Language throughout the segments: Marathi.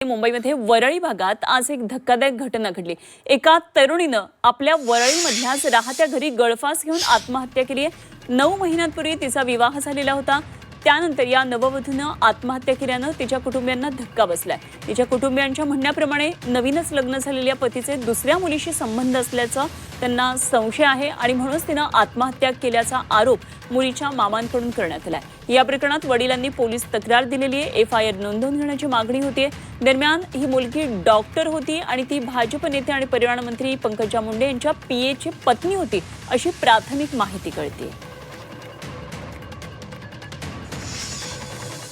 मुंबईमध्ये वरळी भागात आज एक धक्कादायक घटना घडली। एका तरुणीनं आपल्या वरळीमधल्याच राहत्या घरी गळफास घेऊन आत्महत्या केली आहे। 9 महिन्यांपूर्वी तिचा विवाह झालेला होता। त्यानंतर या नववधूनं आत्महत्या केल्यानं तिच्या कुटुंबियांना धक्का बसलाय। तिच्या कुटुंबियांच्या म्हणण्याप्रमाणे नवीनच लग्न झालेल्या पतीचे दुसऱ्या मुलीशी संबंध असल्याचा त्यांना संशय आहे आणि म्हणूनच तिनं आत्महत्या केल्याचा आरोप मुलीच्या मामांकडून करण्यात आलाय। या प्रकरणात वडिलांनी पोलीस तक्रार दिलेली आहे। एफआयआर नोंदवून घेण्याची मागणी होतीये। दरम्यान ही मुलगी डॉक्टर होती आणि ती भाजप नेते आणि परिवहन मंत्री पंकजा मुंडे यांच्या पीएची पत्नी होती अशी प्राथमिक माहिती कळते।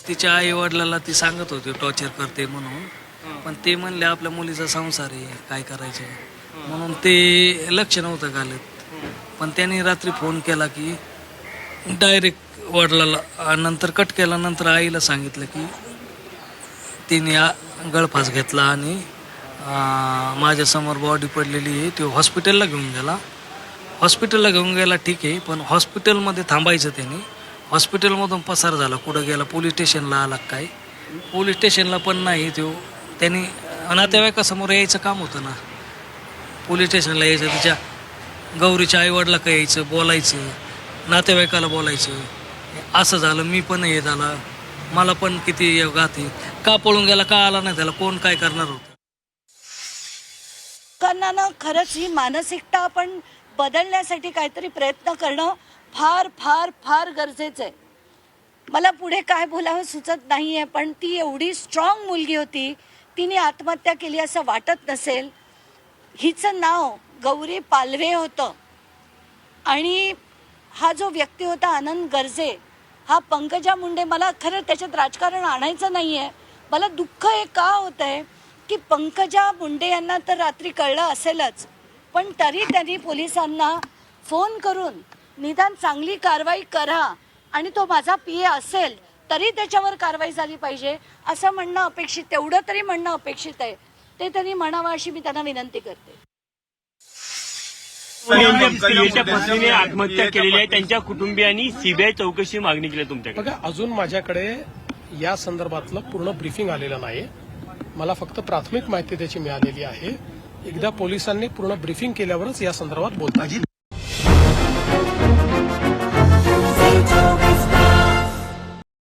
तिच्या आई वडिलांना ती सांगत होती टॉर्चर करते म्हणून, पण ते म्हणले आपल्या मुलीचा संसार आहे, काय करायचं म्हणून ते लक्ष नव्हतं घालत। पण त्यांनी रात्री फोन केला की डायरेक्ट वडिलाला, नंतर कट केला, नंतर आईला सांगितलं की तिने गळफास घेतला आणि माझ्यासमोर बॉडी पडलेली आहे, तो हॉस्पिटलला घेऊन गेला। हॉस्पिटलला घेऊन गेला ठीक आहे, पण हॉस्पिटलमध्ये थांबायचं त्यांनी, हॉस्पिटलमधून पसार झाला, कुठं गेला, पोलीस स्टेशनला आला काय, पोलीस स्टेशनला पण नाही, तो त्यांनी नातेवाईकासमोर यायचं काम होतं ना, पोलीस स्टेशनला यायचं, तिच्या गौरीच्या आईवडला काय यायचं, बोलायचं, नातेवाईकाला बोलायचं, असं झालं। मी पण हे झालं, मला पण किती गाती, का पळून गेला, का आला नाही, त्याला कोण काय करणार होतं। लोकांना खरंच ही मानसिकता आपण बदलण्यासाठी काहीतरी प्रयत्न करणं फार फार फार गरजेचं आहे। मला पुढे काय बोलावं सुचत नाहीये, पण ती एवढी स्ट्रॉंग मुलगी होती, तिने आत्महत्या केली असं वाटत नसेल। हिचं नाव गौरी पालवे होतं आणि हा जो व्यक्ती होता आनंद गर्जे, हा पंकजा मुंडे, मला खरं त्याच्यात राजकारण आणायचं नाहीये, मला दुःख हे का होत आहे की पंकजा मुंडे यांना तर रात्री कळलं असेलच, पण तरी त्यांनी पोलिसांना फोन करून निदान चांगली कारवाई करा आणि तो माझा पीए असेल तरी त्याच्यावर कारवाई झाली पाहिजे असं म्हणणं अपेक्षित, तेवढं तरी म्हणणं अपेक्षित आहे, ते त्यांनी म्हणावं अशी मी त्यांना विनंती करते। पीएच्या पत्नीने आत्महत्या केलेली आहे, त्यांच्या कुटुंबियांनी सीबीआय चौकशी मागणी केली तुमच्याकडे। बघा, अजून माझ्याकडे या संदर्भातलं पूर्ण ब्रीफिंग आलेलं नाही, मला फक्त प्राथमिक माहिती त्याची मिळालेली आहे। एकदा पोलिसांनी पूर्ण ब्रीफिंग केल्यावरच या संदर्भात बोलता येईल।